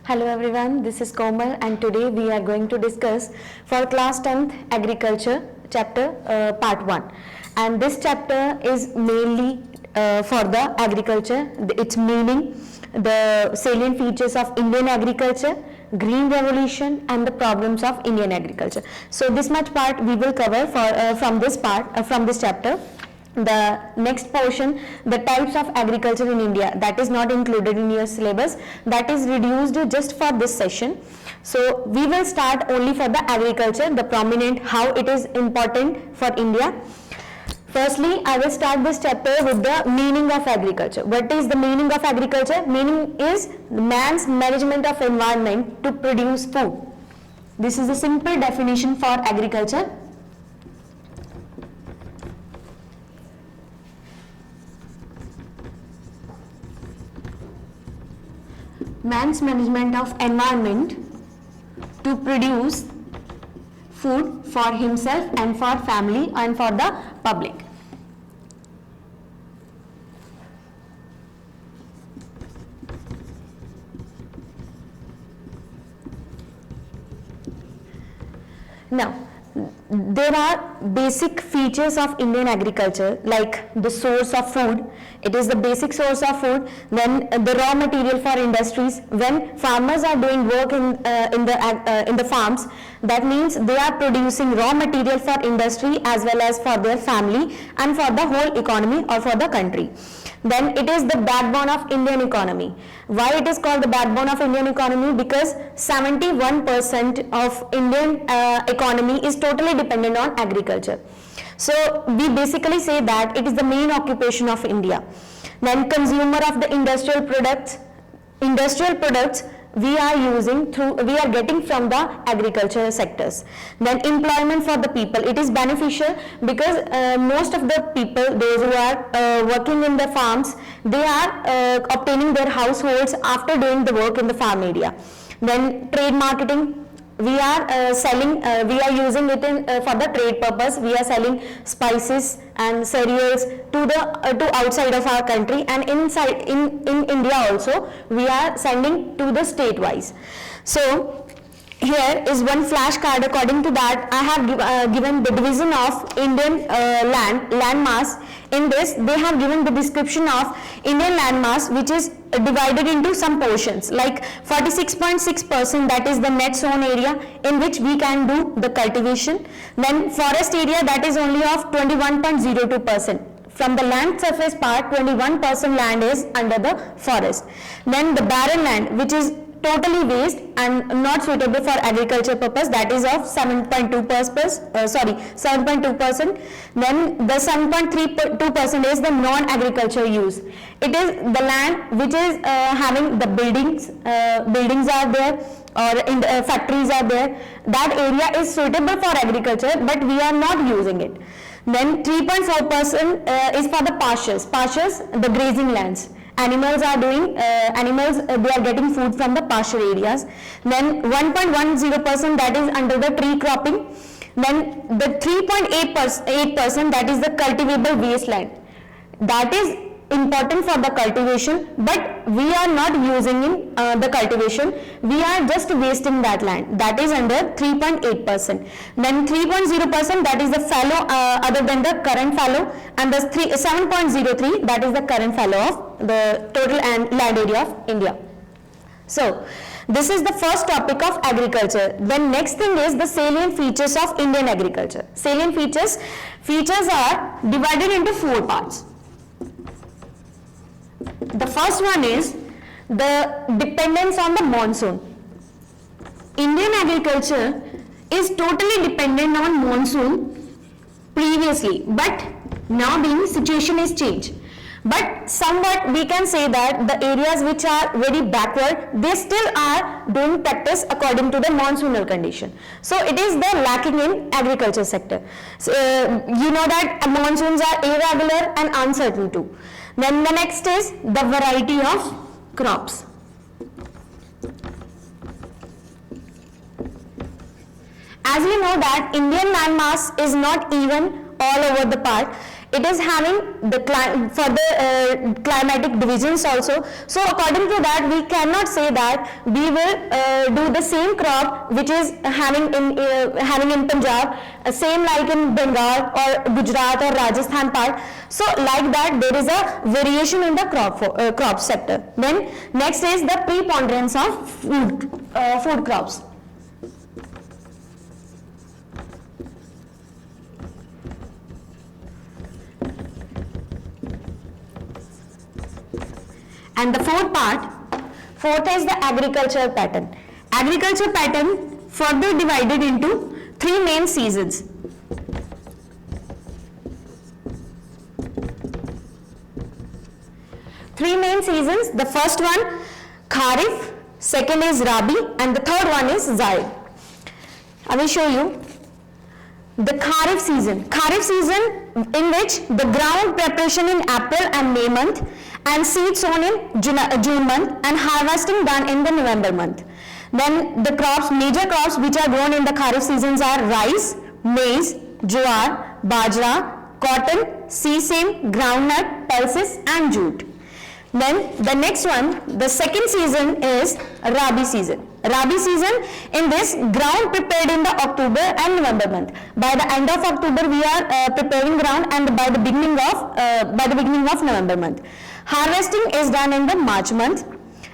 Hello everyone, this is Komal and today we are going to discuss for class 10th agriculture chapter part 1, and this chapter is mainly for the agriculture, its meaning, the salient features of Indian agriculture, green revolution and the problems of Indian agriculture. So this much part we will cover from this chapter. The next portion, the types of agriculture in India, that is not included in your syllabus, that is reduced just for this session. So we will start only for the agriculture, the prominent, how it is important for India. Firstly, I will start this chapter with the meaning of agriculture. What is the meaning of agriculture? Meaning is man's management of environment to produce food. This is a simple definition for agriculture. Man's management of environment to produce food for himself and for family and for the public. Now, there are basic features of Indian agriculture like the source of food. It is the basic source of food. Then the raw material for industries. When farmers are doing work in the farms, that means they are producing raw material for industry as well as for their family and for the whole economy or for the country. Then it is the backbone of Indian economy. Why it is called the backbone of Indian economy? Because 71% of Indian economy is totally dependent on agriculture. So we basically say that it is the main occupation of India. Then consumer of the industrial products we are getting from the agricultural sectors. Then employment for the people, it is beneficial because most of the people, those who are working in the farms, they are obtaining their households after doing the work in the farm area. Then trade marketing, we are we are using it for the trade purpose. We are selling spices and cereals to outside of our country, and inside in India also we are sending to the state wise. So here is one flashcard. According to that, I have given the division of Indian land mass. In this, they have given the description of Indian land mass, which is divided into some portions, like 46.6%, that is the net sown area in which we can do the cultivation. Then forest area, that is only of 21.02%. From the land surface part, 21% land is under the forest. Then the barren land, which is totally waste and not suitable for agriculture purpose, that is of 7.2%. Then the 7.32% is the non-agriculture use. It is the land which is having the buildings are there, or in the, factories are there. That area is suitable for agriculture, but we are not using it. Then 3.4% is for the pastures, the grazing lands. Animals are they are getting food from the pasture areas. Then 1.10%, that is under the tree cropping. Then the 3.8%, that is the cultivable wasteland. That is important for the cultivation, but we are not using in the cultivation. We are just wasting that land. That is under 3.8%. Then 3.0%, that is the fallow other than the current fallow, and the 7.03, that is the current fallow of the total land area of India. So this is the first topic of agriculture. Then next thing is the salient features of Indian agriculture. Salient features are divided into 4 parts. The first one is the dependence on the monsoon. Indian agriculture is totally dependent on monsoon previously, but now the situation is changed. But somewhat we can say that the areas which are very backward, they still are doing practice according to the monsoonal condition. So it is the lacking in agriculture sector. So, you know that monsoons are irregular and uncertain too. Then the next is the variety of crops. As we know that Indian land mass is not even all over the part. it is having the climatic divisions also. So according to that, we cannot say that we will do the same crop which is having in Punjab, same like in Bengal or Gujarat or Rajasthan part. So like that, there is a variation in the crop sector. Then next is the preponderance of food crops. And the fourth is the agriculture pattern. Agriculture pattern further divided into 3 main seasons. Three main seasons. The first one Kharif, second is Rabi, and the third one is Zaid. I will show you the Kharif season. Kharif season in which the ground preparation in April and May month, and seed sown in June month, and harvesting done in the November month. Then the crops, major crops which are grown in the Kharif seasons are rice, maize, jowar, bajra, cotton, sesame, groundnut, pulses and jute. Then the next one, the second season is Rabi season. Rabi season, in this ground prepared in the October and November month. By the end of October we are preparing ground, and by the beginning of November month. Harvesting is done in the March month,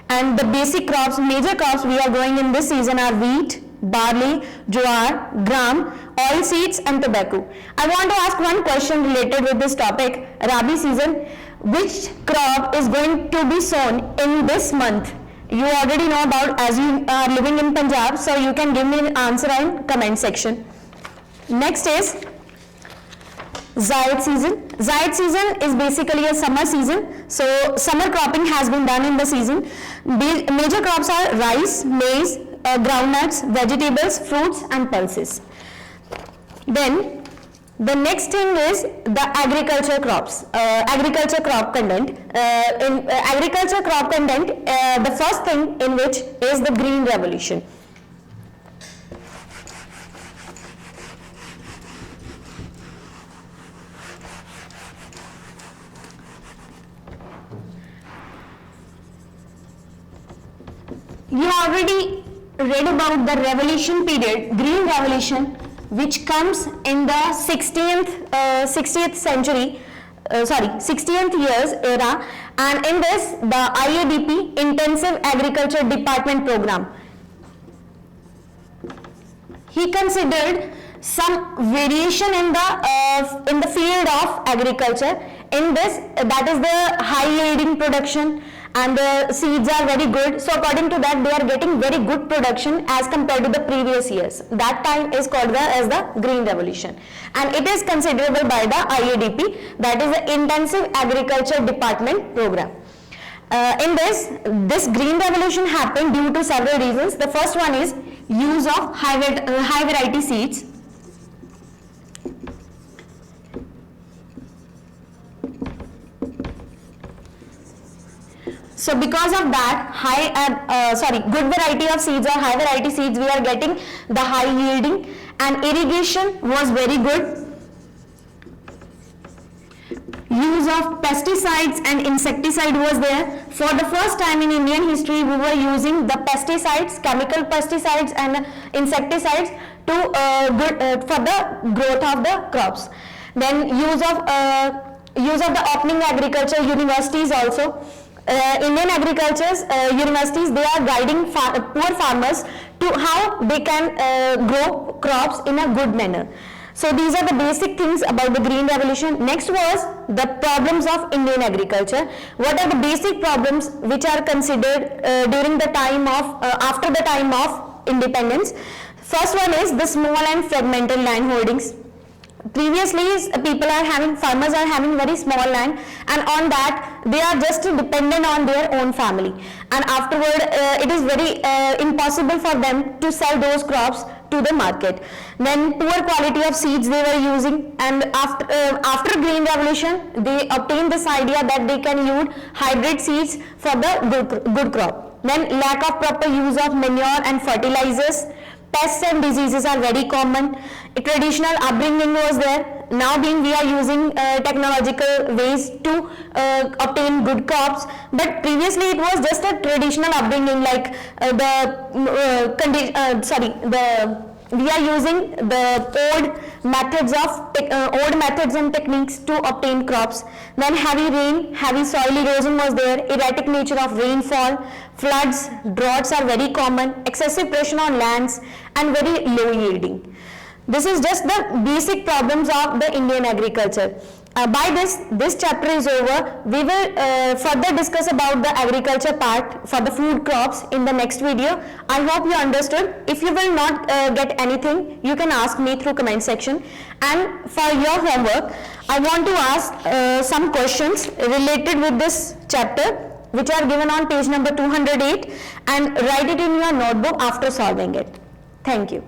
and the basic crops, major crops we are growing in this season are wheat, barley, jowar, gram, oil seeds and tobacco. I want to ask one question related with this topic, Rabi season. Which crop is going to be sown in this month? You already know about, as you are living in Punjab, so you can give me an answer in comment section. Next is Zaid season. Zaid season is basically a summer season. So summer cropping has been done in the season. Major crops are rice, maize, groundnuts, vegetables, fruits and pulses. Then the next thing is the agriculture crops, agriculture crop content. In agriculture crop content, the first thing in which is the green revolution. You already read about the revolution period, green revolution, which comes in the 60th century, 60th years era, and in this the IADP, Intensive Agriculture Department Program. He considered some variation in the field of agriculture. In this, that is the high yielding production, and the seeds are very good. So according to that, they are getting very good production as compared to the previous years. That time is called as the Green Revolution, and it is considerable by the IADP, that is the Intensive Agriculture Department Program. In this Green Revolution happened due to several reasons. The first one is use of high variety seeds. So because of that, good variety of seeds or high variety seeds, we are getting the high yielding, and irrigation was very good. Use of pesticides and insecticide was there. For the first time in Indian history, we were using the pesticides, chemical pesticides and insecticides for the growth of the crops. Then use of the opening agriculture universities also. Indian agriculture universities, they are guiding poor farmers to how they can grow crops in a good manner. So these are the basic things about the Green Revolution. Next was the problems of Indian agriculture. What are the basic problems which are considered during the time of after the time of independence? First one is the small and fragmented land holdings. Previously, farmers are having very small land, and on that they are just dependent on their own family, and afterward it is very impossible for them to sell those crops to the market. Then poor quality of seeds they were using, and after Green Revolution they obtained this idea that they can use hybrid seeds for the good crop. Then lack of proper use of manure and fertilizers. Pests and diseases are very common. A traditional upbringing was there. now being we are using technological ways to obtain good crops, but previously it was just a traditional upbringing, like we are using the old methods and techniques to obtain crops. Then heavy rain, heavy soil erosion was there, erratic nature of rainfall, floods, droughts are very common, excessive pressure on lands, and very low yielding. This is just the basic problems of the Indian agriculture. By this chapter is over. We will further discuss about the agriculture part for the food crops in the next video. I hope you understood. If you will not get anything, you can ask me through comment section. And for your homework, I want to ask some questions related with this chapter, which are given on page number 208, and write it in your notebook after solving it. Thank you.